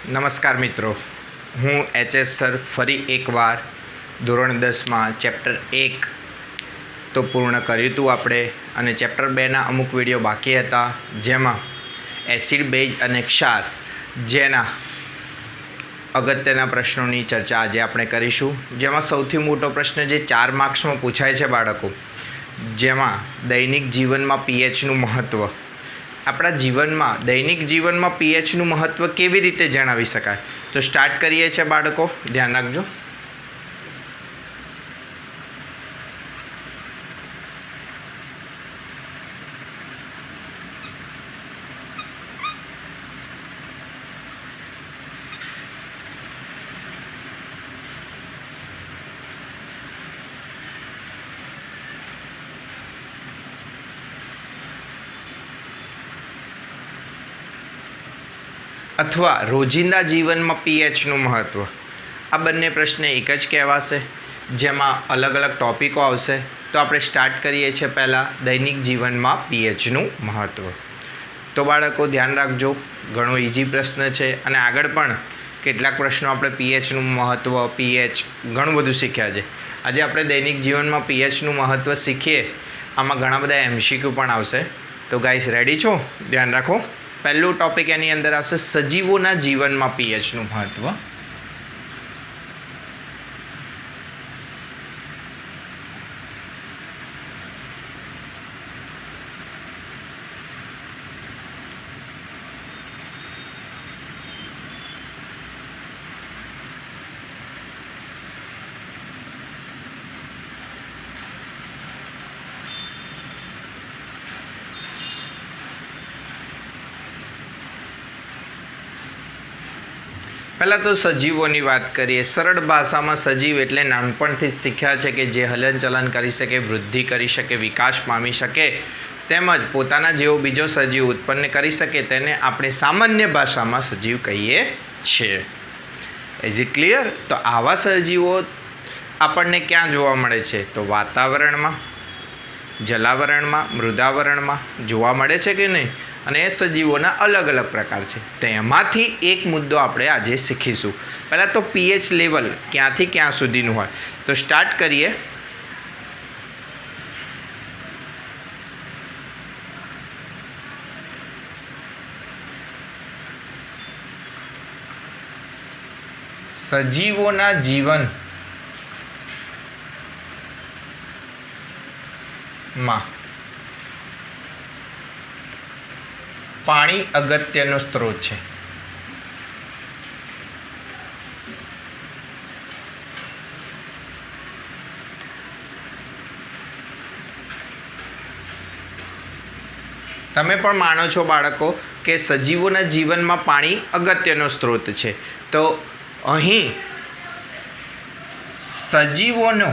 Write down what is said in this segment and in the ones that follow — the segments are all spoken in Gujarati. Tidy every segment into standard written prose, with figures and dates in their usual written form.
નમસ્કાર મિત્રો, હું એચ.એસ. સર ફરી એકવાર ધોરણ 10માં ચેપ્ટર 1 તો પૂર્ણ કર્યું હતું આપણે, અને ચેપ્ટર 2ના અમુક વિડીયો બાકી હતા, જેમાં એસિડ, બેઝ અને ક્ષાર જેના અગત્યના પ્રશ્નોની ચર્ચા આજે આપણે કરીશું. જેમાં સૌથી મોટો પ્રશ્ન જે 4 માર્ક્સમાં પૂછાય છે બાળકો, જેમાં દૈનિક જીવનમાં પીએચનું મહત્ત્વ. આપણા જીવનમાં દૈનિક જીવનમાં પીએચનું મહત્ત્વ કેવી રીતે જણાવી શકાય? તો સ્ટાર્ટ કરીએ છીએ બાળકો, ધ્યાન રાખજો. અથવા રોજિંદા જીવનમાં પીએચનું મહત્ત્વ. આ બંને પ્રશ્ન એક જ કહેવાશે, જેમાં અલગ અલગ ટૉપિકો આવશે. તો આપણે સ્ટાર્ટ કરીએ છીએ પહેલાં દૈનિક જીવનમાં પીએચનું મહત્ત્વ. તો બાળકો ધ્યાન રાખજો, ઘણો ઇઝી પ્રશ્ન છે, અને આગળ પણ કેટલાક પ્રશ્નો આપણે પીએચનું મહત્ત્વ, પીએચ ઘણું બધું શીખ્યા છે. આજે આપણે દૈનિક જીવનમાં પીએચનું મહત્ત્વ શીખીએ, આમાં ઘણા બધા એમસીક્યુ પણ આવશે. તો ગાઈસ રેડી છો? ધ્યાન રાખો. પહેલું ટૉપિક એની અંદર આવશે સજીવોના જીવનમાં પીએચનું મહત્ત્વ. પહેલાં તો સજીવોની વાત કરીએ. સરળ ભાષામાં સજીવ એટલે નાનપણથી જ શીખ્યા છે કે જે હલનચલન કરી શકે, વૃદ્ધિ કરી શકે, વિકાસ પામી શકે, તેમજ પોતાના જેવો બીજો સજીવ ઉત્પન્ન કરી શકે, તેને આપણે સામાન્ય ભાષામાં સજીવ કહીએ છીએ. Is it clear? તો આવા સજીવો આપણને ક્યાં જોવા મળે છે? તો વાતાવરણમાં, જલાવરણમાં, મૃદાવરણમાં જોવા મળે છે કે નહીં? અને એ સજીવોના અલગ અલગ પ્રકાર છે. તો એમાંથી એક મુદ્દો આપણે આજે શીખીશું. પહેલાં તો પીએચ લેવલ ક્યાંથી ક્યાં સુધીનું હોય. તો સ્ટાર્ટ કરીએ. સજીવોના જીવનમાં પાણી અગત્યનો સ્ત્રોત છે. તમે પણ માનો છો બાળકો કે સજીવોના જીવનમાં પાણી અગત્યનો સ્ત્રોત છે. તો અહીં સજીવોને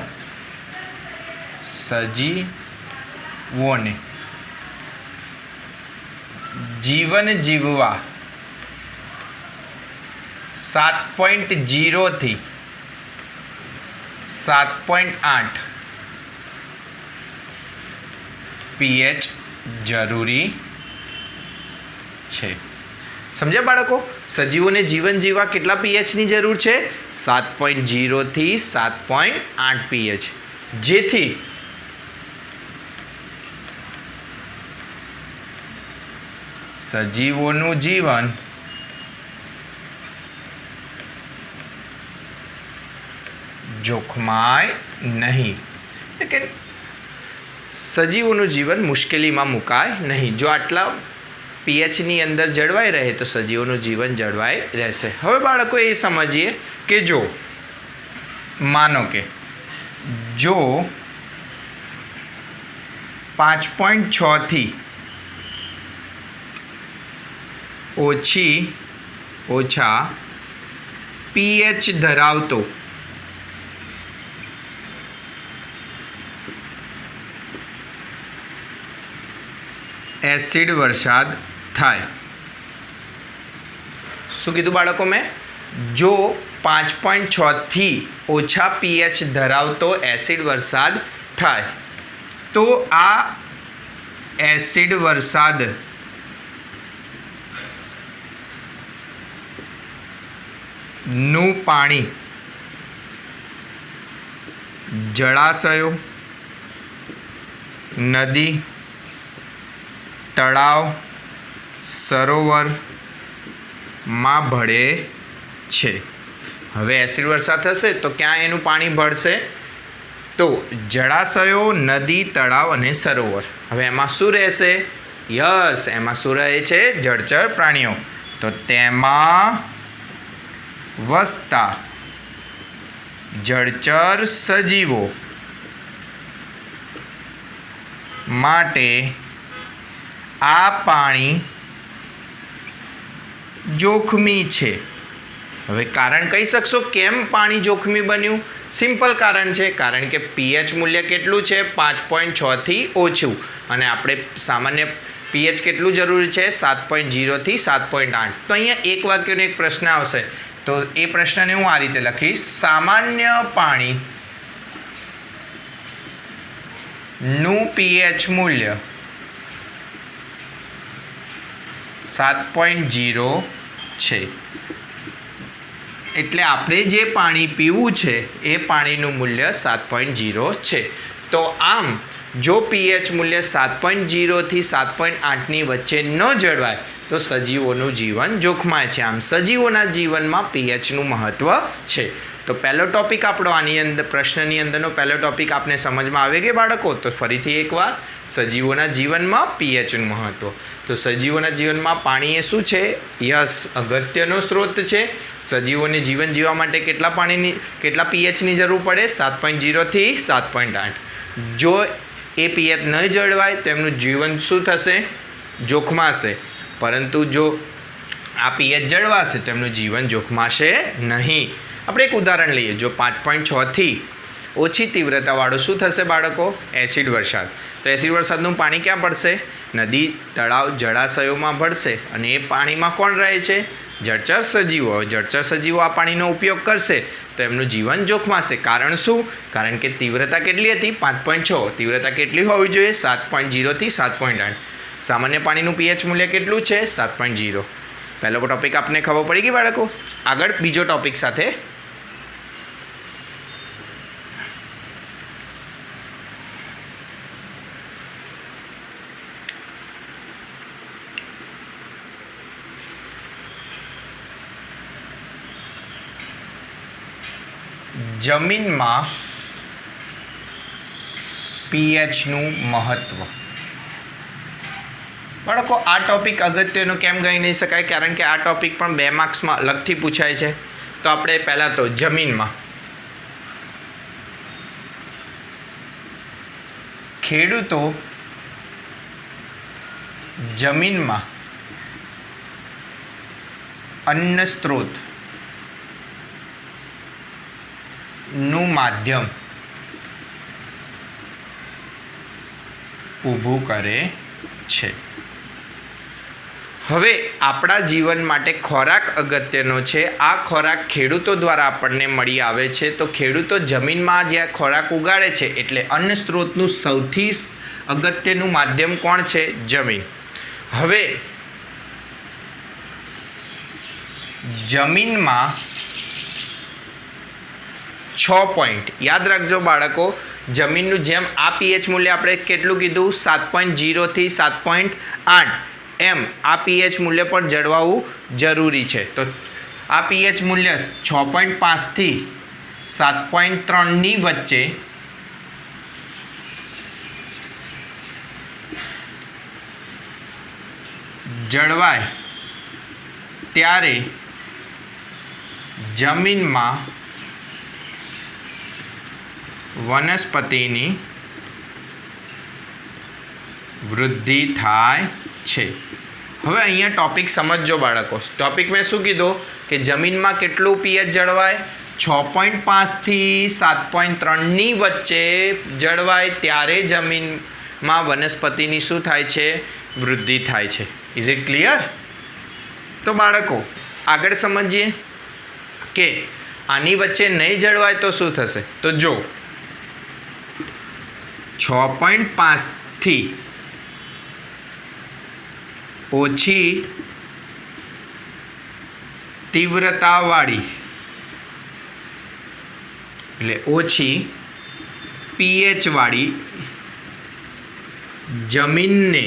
જીવન જીવવા 7.0 થી 7.8 પીએચ જરૂરી છે. સમજ્યા બાળકો? સજીવોને જીવન જીવવા કેટલા પીએચની જરૂર છે? 7.0 થી 7.8 પીએચ, જેથી સજીવોનું જીવન જોખમાય નહીં, એટલે કે સજીવોનું જીવન મુશ્કેલીમાં મુકાય નહીં. જો આટલા પીએચની અંદર જળવાઈ રહે તો સજીવોનું જીવન જળવાઈ રહેશે. હવે બાળકો એ સમજીએ કે જો માનો કે જો 5.6 થી ઓછા પીએચ ધરાવતો એસિડ વરસાદ થાય. શું કીધું બાળકો મેં? જો 5.6 થી ઓછા પીએચ ધરાવતો એસિડ વરસાદ થાય તો આ એસિડ વરસાદ નું પાણી જળાશયો, નદી, તળાવ, સરોવરમાં ભળે છે. હવે એસિડ વરસાદ થશે તો ક્યાં એનું પાણી ભળશે? તો જળાશયો, નદી, તળાવ અને સરોવર. હવે એમાં શું રહેશે? યસ, એમાં શું રહે છે? જળચર પ્રાણીઓ. તો તેમાં વસતા જળચર સજીવો માટે આ પાણી જોખમી છે. હવે કારણ કહી શકશો કેમ પાણી જોખમી બન્યું? સિમ્પલ કારણ છે, કારણ કે પીએચ મૂલ્ય કેટલું છે? 5.6 થી ઓછું. અને આપણે સામાન્ય પીએચ કેટલું જરૂરી છે? 7.0 થી 7.8. તો અહીંયા એક વાક્યનો એક પ્રશ્ન આવશે, તો એ પ્રશ્નને હું આ રીતે લખીશ: સામાન્ય પાણી નું પીએચ મૂલ્ય 7.0 છે. એટલે આપણે જે પાણી પીવું છે એ પાણીનું મૂલ્ય 7.0 છે. તો આમ જો પીએચ મૂલ્ય 7.0 થી 7.8ની વચ્ચે ન જળવાય તો સજીવોનું જીવન જોખમાય છે. આમ સજીવોના જીવનમાં પીએચનું મહત્ત્વ છે. તો પહેલો ટૉપિક આપણો આની અંદર પ્રશ્નની અંદરનો પહેલો ટૉપિક આપને સમજમાં આવે કે બાળકો? તો ફરીથી એકવાર, સજીવોના જીવનમાં પીએચનું મહત્ત્વ. તો સજીવોના જીવનમાં પાણી એ શું છે? યસ, અગત્યનો સ્ત્રોત છે. સજીવોને જીવન જીવવા માટે કેટલા પીએચની જરૂર પડે? 7.0 થી 7.8. જો એ પીએચ ન જળવાય તો એમનું જીવન શું થશે? જોખમાશે. પરંતુ જો આ પીએચ જળવાશે તો એમનું જીવન જોખમાશે નહીં. આપણે એક ઉદાહરણ લઈએ. જો 5.6 થી ઓછી તીવ્રતાવાળો શું થશે બાળકો? એસિડ વરસાદ. તો એસિડ વરસાદનું પાણી ક્યાં પડશે? નદી, તળાવ, જળાશયોમાં ભળશે. અને એ પાણીમાં કોણ રહે છે? જળચર સજીવો. જળચર સજીવો આ પાણીનો ઉપયોગ કરશે તો એમનું જીવન જોખમાશે. કારણ શું? કારણ કે તીવ્રતા કેટલી હતી? 5.6. તીવ્રતા કેટલી હોવી જોઈએ? 7.0 થી 7.8. સામાન્ય પાણીનું પીએચ મૂલ્ય કેટલું છે? 7.0. પહેલો ટૉપિક આપને ખબર પડી ગઈ બાળકો? આગળ બીજો ટૉપિક સાથે જમીનમાં પીએચનું મહત્ત્વ. બાળકો આ ટૉપિક અગત્યનો કેમ ગણી નહીં શકાય? કારણ કે આ ટૉપિક પણ 2 માર્ક્સમાં અલગથી પૂછાય છે. તો આપણે પહેલાં તો જમીનમાં ખેડૂતો જમીનમાં અન્ન સ્ત્રોત નું માધ્યમ ઊભું કરે છે. હવે આપણા જીવન માટે ખોરાક અગત્યનો છે. આ ખોરાક ખેડૂતો દ્વારા આપણને મળી આવે છે. તો ખેડૂતો જમીનમાં જ્યાં ખોરાક ઉગાડે છે એટલે અન્ન સ્ત્રોતનું સૌથી અગત્યનું માધ્યમ કોણ છે? જમીન. હવે જમીનમાં 6 પોઈન્ટ યાદ રાખજો બાળકો. જમીનનું જેમ આ પીએચ મૂલ્ય આપણે કેટલું કીધું? 7.0 થી 7.8. એમ આ પીએચ મૂલ્ય પણ જળવાવું જરૂરી છે. તો આ પીએચ મૂલ્ય 6.5 થી 7.3ની વચ્ચે જળવાય ત્યારે જમીનમાં વનસ્પતિની વૃદ્ધિ થાય છે. હવે અહીંયા ટૉપિક સમજજો બાળકો. ટૉપિક મેં શું કીધું કે જમીનમાં કેટલું પીએચ જળવાય? 6.5 થી 7.3ની વચ્ચે જળવાય ત્યારે જમીનમાં વનસ્પતિની શું થાય છે? વૃદ્ધિ થાય છે. Is it clear? તો બાળકો આગળ સમજીએ કે આની વચ્ચે નહીં જળવાય તો શું થશે? તો જો 6.5 થી ઓછી તીવ્રતાવાળી એટલે ઓછી પીએચ વાળી જમીનને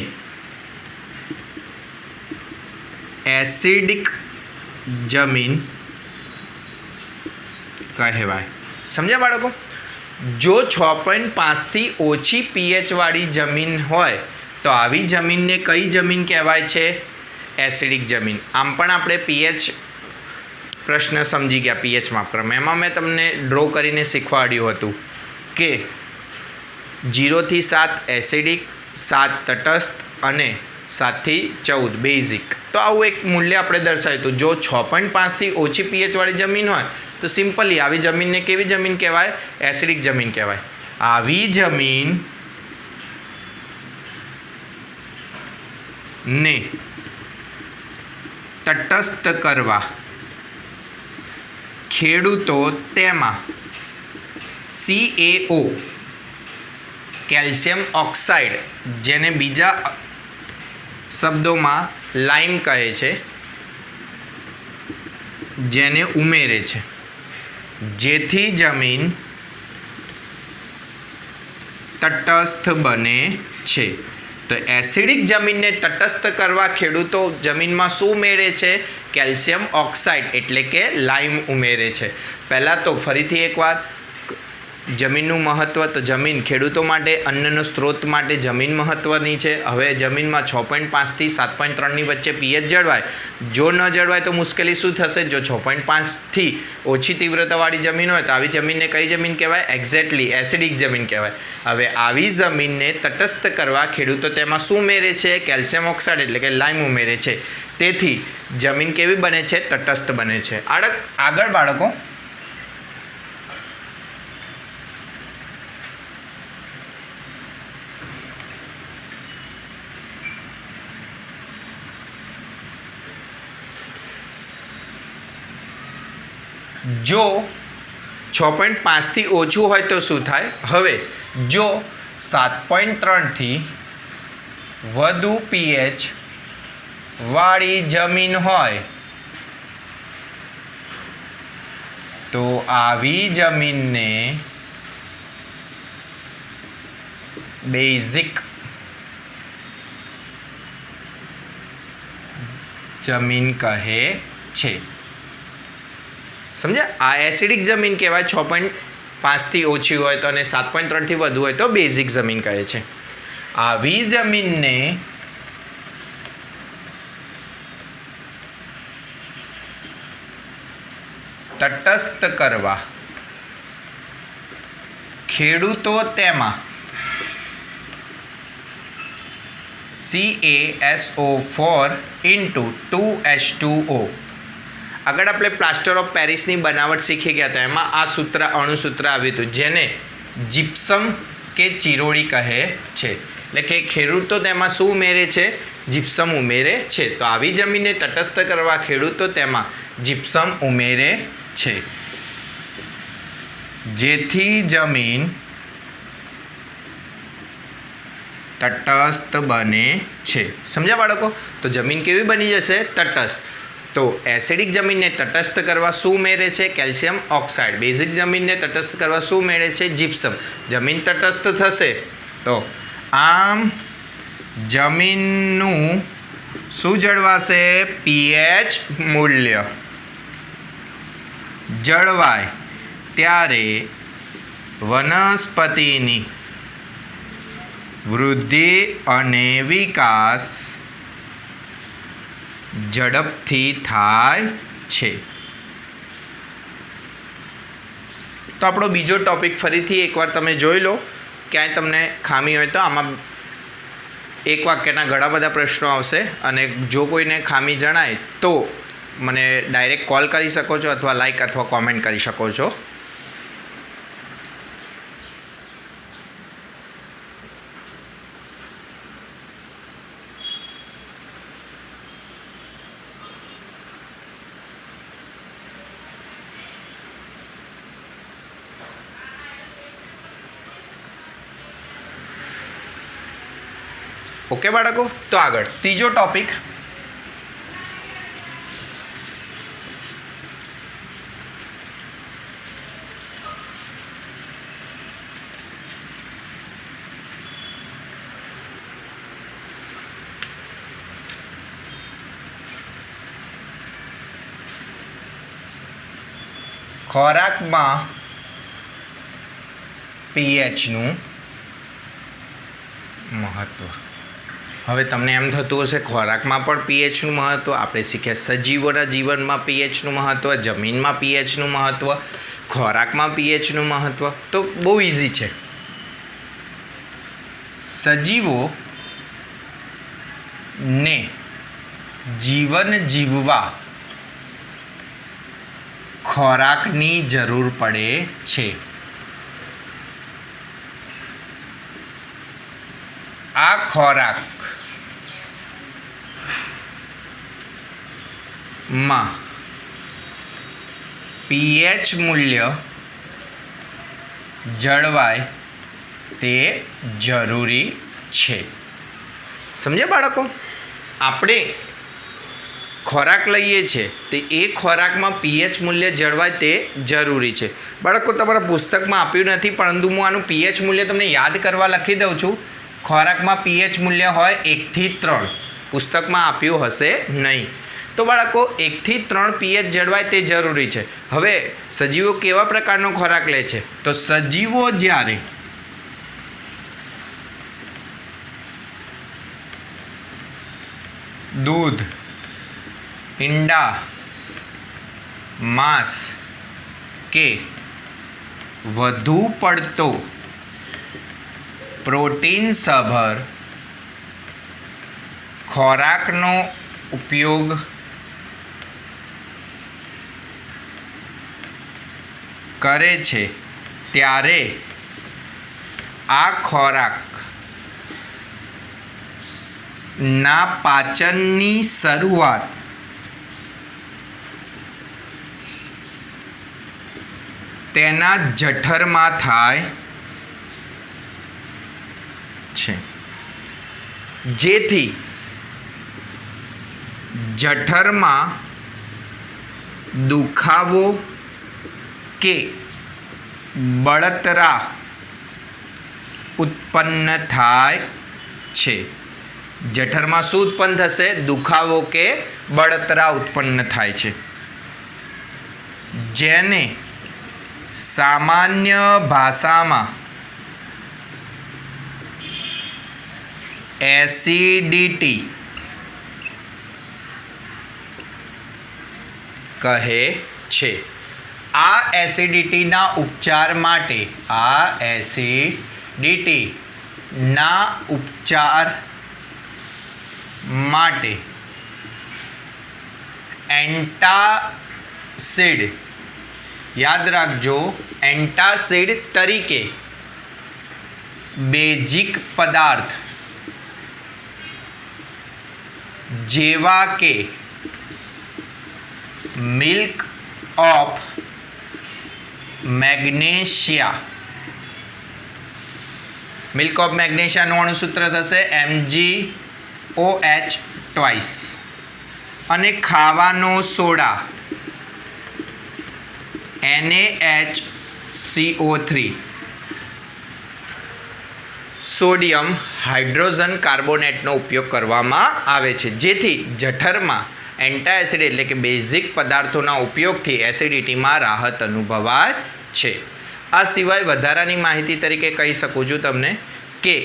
એસિડિક જમીન કહેવાય. સમજ્યા બાળકો? જો 6.5થી ઓછી પીએચ વાળી જમીન હોય તો આવી જમીનને કઈ જમીન કહેવાય છે? એસિડિક જમીન. આમ પણ આપણે પીએચ પ્રશ્ન સમજી ગયા. પીએચ માપક્રમ એમાં મેં તમને ડ્રો કરીને શીખવાડ્યું હતું કે 0 થી 7 એસિડિક, 7 તટસ્થ અને 7 થી 14 બેઝિક. તો આવું એક મૂલ્ય આપણે દર્શાવ્યું હતું. જો 6.5થી ઓછી પીએચ વાળી જમીન હોય તો સિમ્પલી આવી જમીનને કેવી જમીન કહેવાય? એસિડિક જમીન કહેવાય. આવી જમીન ને તટસ્થ કરવા ખેડૂતો તેમાં CaO કેલ્શિયમ ઓક્સાઇડ, જેને બીજા શબ્દોમાં લાઇમ કહે છે, જેને ઉમેરે છે, જેથી જમીન તટસ્થ બને છે. તો એસિડિક જમીનને તટસ્થ કરવા ખેડૂતો જમીનમાં શું ઉમેરે છે? કેલ્શિયમ ઓક્સાઇડ એટલે કે લાઇમ ઉમેરે છે. પહેલાં તો ફરીથી એકવાર જમીનનું મહત્ત્વ. તો જમીન ખેડૂતો માટે, અન્નનો સ્ત્રોત માટે જમીન મહત્ત્વની છે. હવે જમીનમાં 6.5થી 7.3ની વચ્ચે પીએચ જળવાય. જો ન જળવાય તો મુશ્કેલી શું થશે? જો 6.5થી ઓછી તીવ્રતાવાળી જમીન હોય તો આવી જમીનને કઈ જમીન કહેવાય? એક્ઝેક્ટલી એસિડિક જમીન કહેવાય. હવે આવી જમીનને તટસ્થ કરવા ખેડૂતો તેમાં શું ઉમેરે છે? કેલ્શિયમ ઓક્સાઇડ એટલે કે લાઇમ ઉમેરે છે. તેથી જમીન કેવી બને છે? તટસ્થ બને છે. આગળ બાળકો, જો 6.5થી ઓછું હોય તો શું થાય? હવે જો 7.3થી વધુ પીએચ વાળી જમીન હોય તો આવી જમીનને બેઝિક જમીન કહે છે. સમજ્યા? આ એસિડિક જમીન કહેવાય 6.5થી ઓછી હોય તો, અને 7.3થી વધુ હોય તો બેઝિક જમીન કહે છે. આવી જમીનને તટસ્થ કરવા ખેડૂતો તેમાં CaSO4 × 2H2O. આગળ આપણે પ્લાસ્ટર ઓફ પેરિસની બનાવટ શીખી ગયા હતા. એમાં આ સૂત્ર, અણુસૂત્ર આવ્યું હતું, જેને જીપ્સમ કે ચિરોડી કહે છે. એટલે કે ખેડૂતો તેમાં શું ઉમેરે છે? જીપ્સમ ઉમેરે છે. તો આવી જમીનને તટસ્થ કરવા ખેડૂતો તેમાં જીપ્સમ ઉમેરે છે, જેથી જમીન તટસ્થ બને છે. સમજ્યા બાળકો? તો જમીન કેવી બની જશે? તટસ્થ. તો એસિડિક જમીનને તટસ્થ કરવા શું ઉમેરે છે? Calcium oxide. બેઝિક જમીનને તટસ્થ કરવા શું ઉમેરે છે? જીપ્સમ. જમીન તટસ્થ થશે તો આમ જમીનનું શું જળવાશે? પીએચ મૂલ્ય જળવાય ત્યારે વનસ્પતિની વૃદ્ધિ અને વિકાસ ઝડપથી થાય છે. તો આપણો બીજો ટોપિક ફરીથી એકવાર તમે જોઈ લો. ક્યાંય તમને ખામી હોય તો આમાં એક વાક્યના ઘણા બધા પ્રશ્નો આવશે, અને જો કોઈને ખામી જણાય તો મને ડાયરેક્ટ કોલ કરી શકો છો, અથવા લાઈક અથવા કોમેન્ટ કરી શકો છો. ઓકે બાળકો? તો આગળ ત્રીજો ટોપિક, ખોરાકમાં પીએચનું મહત્ત્વ. હવે તમને એમ થતું હશે ખોરાકમાં પણ પીએચનું મહત્ત્વ, આપણે શીખ્યા સજીવોના જીવનમાં પીએચનું મહત્ત્વ, જમીનમાં પીએચનું મહત્ત્વ, ખોરાકમાં પીએચનું મહત્ત્વ. તો બહુ ઇઝી છે. સજીવોને જીવન જીવવા ખોરાકની જરૂર પડે છે. આ ખોરાકમાં પીએચ મૂલ્ય જળવાય તે જરૂરી છે. સમજ્યા બાળકો? આપણે ખોરાક લઈએ છીએ તો એ ખોરાકમાં પીએચ મૂલ્ય જળવાય તે જરૂરી છે. બાળકો તમારા પુસ્તકમાં આપ્યું નથી, પરંતુ હું આનું પીએચ મૂલ્ય તમને યાદ કરવા લખી દઉં છું. ખોરાકમાં પીએચ મૂલ્ય હોય 1 થી 3. પુસ્તકમાં આપ્યું હશે નહીં. તો બાળકો 1 થી 3 પીએચ જળવાય તે જરૂરી છે. હવે સજીવો કેવા પ્રકારનો ખોરાક લે છે? તો સજીવો જ્યારે દૂધ, ઈંડા, માંસ કે વધુ પડતો પ્રોટીનસભર ખોરાકનો ઉપયોગ કરે છે ત્યારે આ ખોરાકના પાચનની શરૂઆત તેના જઠરમાં થાય છે, જેથી જઠરમાં દુખાવો કે બળતરા ઉત્પન્ન થાય છે. જઠરમાં શું ઉત્પન્ન થશે? દુખાવો કે બળતરા ઉત્પન્ન થાય છે, જેને સામાન્ય ભાષામાં એસિડિટી કહે છે. આ એસિડિટીના ઉપચાર માટે એન્ટાસિડ, યાદ રાખજો, એન્ટાસિડ તરીકે બેઝિક પદાર્થ જેવા કે મિલ્ક ઓફ મેગ્નેશિયાનું અણુસૂત્ર થશે MgOH ટ્વાઇસ, અને ખાવાનો સોડા NaHCO3, સોડિયમ હાઇડ્રોજન કાર્બોનેટનો ઉપયોગ કરવામાં આવે છે, જેથી જઠરમાં એન્ટાએસિડ એટલે કે બેઝિક પદાર્થોના ઉપયોગથી એસિડિટીમાં રાહત અનુભવાય છે. આ સિવાય વધારાની માહિતી તરીકે કહી શકું છું તમને કે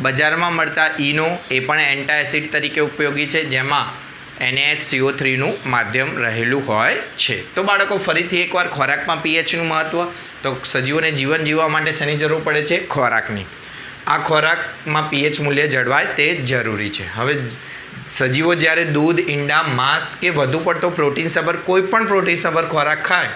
બજારમાં મળતા ઈનો એ પણ એન્ટાએસિડ તરીકે ઉપયોગી છે, જેમાં NaHCO3નું માધ્યમ રહેલું હોય છે. તો બાળકો ફરીથી એકવાર ખોરાકમાં પીએચનું મહત્ત્વ. તો સજીવોને જીવન જીવવા માટે શેની જરૂર પડે છે? ખોરાકની. આ ખોરાકમાં પીએચ મૂલ્ય જળવાય તે જરૂરી છે. હવે સજીવો જ્યારે દૂધ, ઈંડા, માંસ કે વધુ પડતો પ્રોટીનસભર કોઈ પણ પ્રોટીનસભર ખોરાક ખાય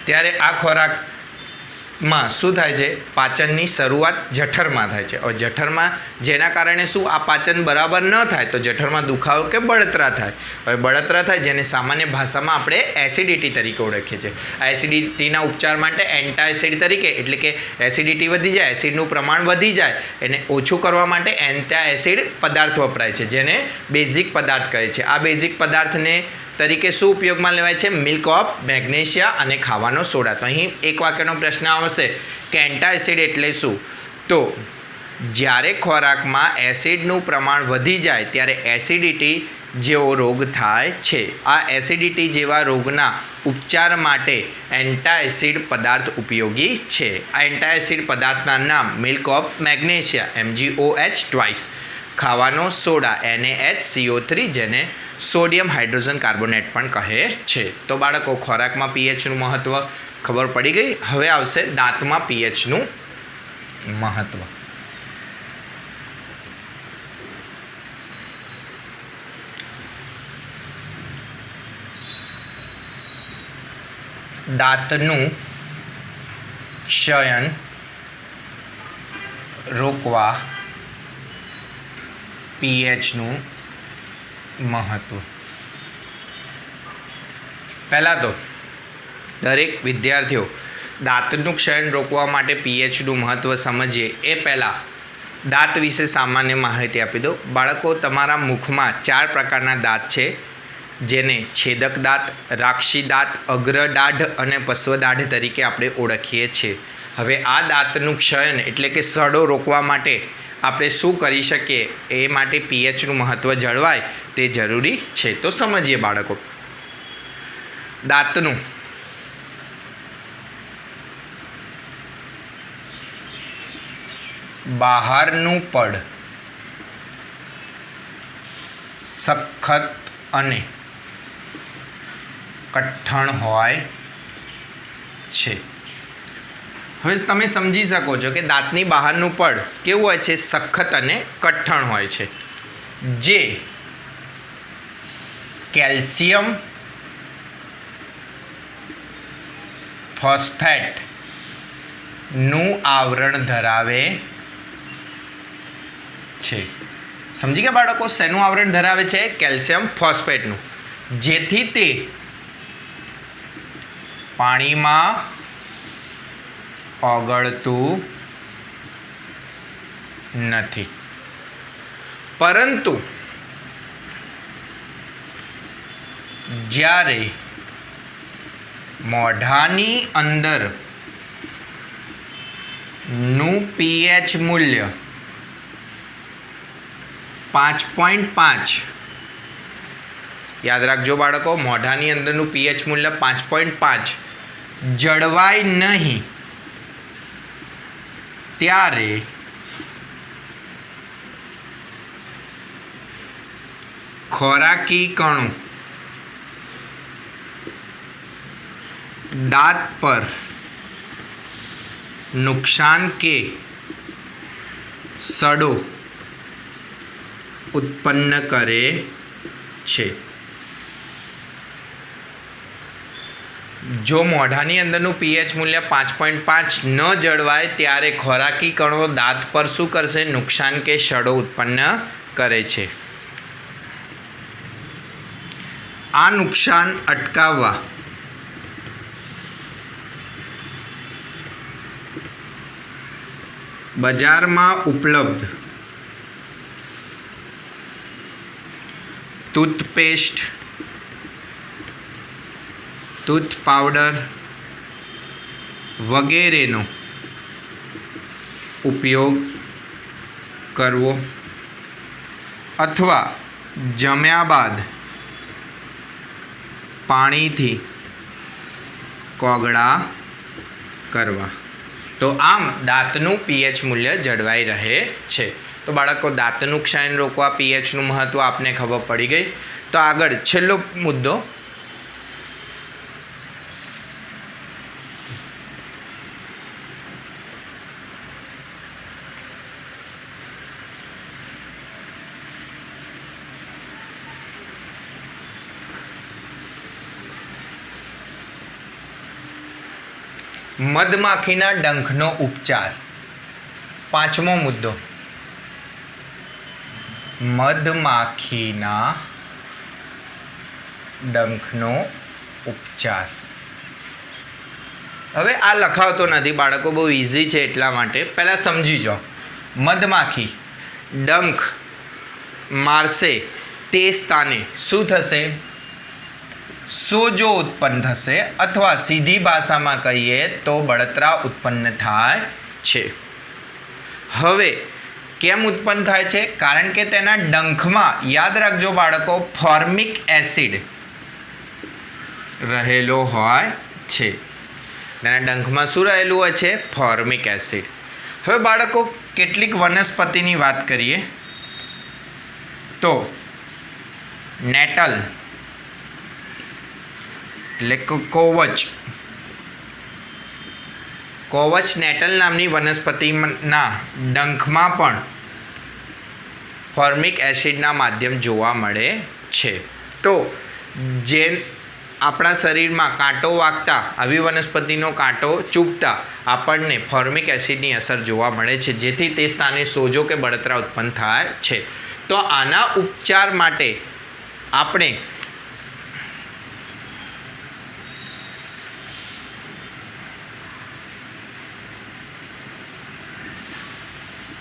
ત્યારે આ ખોરાકમાં શું થાય છે? પાચનની શરૂઆત જઠરમાં થાય છે. હવે જઠરમાં જેના કારણે શું આ પાચન બરાબર ન થાય તો જઠરમાં દુખાવો કે બળતરા થાય. હવે બળતરા થાય જેને સામાન્ય ભાષામાં આપણે એસિડિટી તરીકે ઓળખીએ છીએ. આ એસિડિટીના ઉપચાર માટે એન્ટાએસિડ તરીકે, એટલે કે એસિડિટી વધી જાય, એસિડનું પ્રમાણ વધી જાય, એને ઓછું કરવા માટે એન્ટાએસિડ પદાર્થ વપરાય છે, જેને બેઝિક પદાર્થ કહે છે. આ બેઝિક પદાર્થને તરીકે શું ઉપયોગમાં લેવાય છે? મિલ્ક ઓફ મેગ્નેશિયા અને ખાવાનો સોડા. તો અહીં એક વાક્યનો પ્રશ્ન આવશે કે એન્ટાએસિડ એટલે શું? તો જ્યારે ખોરાકમાં એસિડનું પ્રમાણ વધી જાય ત્યારે એસિડિટી જેવો રોગ થાય છે. આ એસિડિટી જેવા રોગના ઉપચાર માટે એન્ટાએસિડ પદાર્થ ઉપયોગી છે. આ એન્ટાએસિડ પદાર્થના નામ milk of magnesia MgOH twice, ખાવાનો સોડા NaHCO3 જેને સોડિયમ હાઇડ્રોજન કાર્બોનેટ પણ કહે છે. તો બાળકો ખોરાકમાં પીએચનું મહત્ત્વ ખબર પડી ગઈ. હવે આવશે દાંતમાં પીએચનું મહત્ત્વ. દાંતનું ક્ષયન રોકવા પીએચનું મહત્ત્વ. પહેલાં તો દરેક વિદ્યાર્થીઓ દાંતનું ક્ષયન રોકવા માટે પીએચનું મહત્ત્વ સમજીએ એ પહેલાં દાંત વિશે સામાન્ય માહિતી આપી દો. બાળકો, તમારા મુખમાં 4 પ્રકારના દાંત છે, જેને છેદક દાંત, રાક્ષી દાંત, અગ્રદાઢ અને પશ્વદાઢ તરીકે આપણે ઓળખીએ છીએ. હવે આ દાંતનું ક્ષયન એટલે કે સડો રોકવા માટે આપણે શું કરી શકીએ? એ માટે પીએચનું મહત્ત્વ જળવાય તે જરૂરી છે. તો સમજીએ બાળકો. દાંતનું બહારનું પડ સખત અને કઠણ હોય છે. હવે તમે સમજી શકો છો કે દાંતની બહારનું પડ કેવું હોય છે? સખત અને કઠણ હોય છે, જે કેલ્શિયમ ફોસ્ફેટનું આવરણ ધરાવે છે. સમજી ગયા બાળકો? શેનું આવરણ ધરાવે છે? કેલ્શિયમ ફોસ્ફેટનું, જેથી તે પાણીમાં ઓગળતું નથી. પરંતુ જ્યારે મોઢાની અંદરનું પીએચ મૂલ્ય 5.5, યાદ રાખજો બાળકો, મોઢાની અંદરનું પીએચ મૂલ્ય 5.5 જળવાય નહીં, ત્યારે ખોરાકી કણો દાંત પર નુકસાન કે સડો ઉત્પન્ન કરે છે. જો મોઢાની અંદરનું પીએચ મૂલ્ય 5.5 ન જળવાય ત્યારે ખોરાકી કણો દાંત પર શું કરશે? નુકસાન કે સડો ઉત્પન્ન કરે છે. આ નુકસાન અટકાવવા બજારમાં ઉપલબ્ધ ટૂથપેસ્ટ, ટૂથ પાવડર વગેરેનો ઉપયોગ કરવો અથવા જમ્યા બાદ પાણીથી કોગળા કરવા. તો આમ દાંતનું પીએચ મૂલ્ય જળવાઈ રહે છે. તો બાળકો, દાંતનું ક્ષયન રોકવા પીએચનું મહત્ત્વ આપને ખબર પડી ગઈ. તો આગળ છેલ્લો મુદ્દો, મધમાખીના ડંખનો ઉપચાર. 5મો મુદ્દો, મધમાખીના ડંખનો ઉપચાર. હવે આ લખાવતો નથી બાળકો, બહુ ઇઝી છે એટલા માટે પહેલાં સમજી જાઓ. મધમાખી ડંખ મારશે તે સ્થાને શું થશે? સોજો ઉત્પન્ન થશે, અથવા સીધી ભાષામાં કહીએ તો બળતરા ઉત્પન્ન થાય છે. હવે કેમ ઉત્પન્ન થાય છે? કારણ કે તેના ડંખમાં, યાદ રાખજો બાળકો, ફોર્મિક એસિડ રહેલો હોય છે. તેના ડંખમાં શું રહેલું હોય છે? Formic acid. હવે બાળકો કેટલીક વનસ્પતિની વાત કરીએ તો નેટલ એટલે કોવચ નેટલ નામની વનસ્પતિના ડંખમાં પણ ફોર્મિક એસિડના માધ્યમ જોવા મળે છે. તો જે આપણા શરીરમાં કાંટો વાગતા, આવી વનસ્પતિનો કાંટો ચૂપતા આપણને ફોર્મિક એસિડની અસર જોવા મળે છે, જેથી તે સ્થાને સોજો કે બળતરા ઉત્પન્ન થાય છે. તો આના ઉપચાર માટે આપણે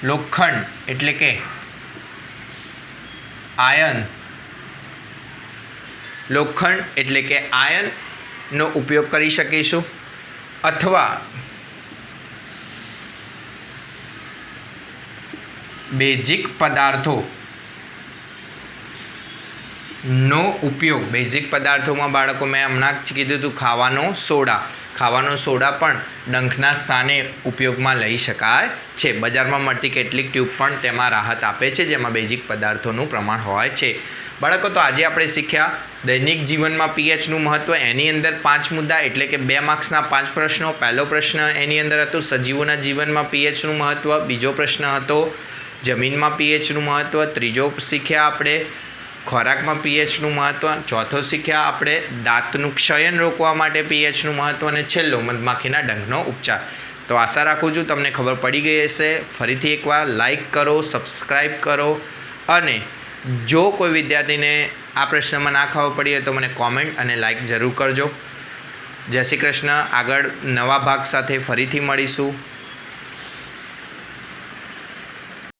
લોખંડ એટલે કે આયનનો ઉપયોગ કરી શકીશું, અથવા બેઝિક પદાર્થોમાં બાળકો મેં હમણાં જ કીધું હતું ખાવાનો સોડા પણ ડંખના સ્થાને ઉપયોગમાં લઈ શકાય છે. બજારમાં મળતી કેટલીક ટ્યુબ પણ તેમાં રાહત આપે છે, જેમાં બેઝિક પદાર્થોનું પ્રમાણ હોય છે. બાળકો, તો આજે આપણે શીખ્યા દૈનિક જીવનમાં પીએચનું મહત્ત્વ. એની અંદર 5 મુદ્દા એટલે કે 2 માર્ક્સના 5 પ્રશ્નો. પહેલો પ્રશ્ન એની અંદર હતો સજીવોના જીવનમાં પીએચનું મહત્ત્વ. બીજો પ્રશ્ન હતો જમીનમાં પીએચનું મહત્ત્વ. ત્રીજો શીખ્યા આપણે ખોરાકમાં પીએચનું મહત્ત્વ. ચોથો શીખ્યા આપણે દાંતનું ક્ષયન રોકવા માટે પીએચનું મહત્ત્વ. અને છેલ્લો મધમાખીના ડંખનો ઉપચાર. તો આશા રાખું છું તમને ખબર પડી ગઈ હશે. ફરીથી એકવાર લાઈક કરો, સબસ્ક્રાઈબ કરો, અને જો કોઈ વિદ્યાર્થીને આ પ્રશ્નમાં ના ખબર પડી હોય તો મને કોમેન્ટ અને લાઈક જરૂર કરજો. જય શ્રી કૃષ્ણ. આગળ નવા ભાગ સાથે ફરીથી મળીશું.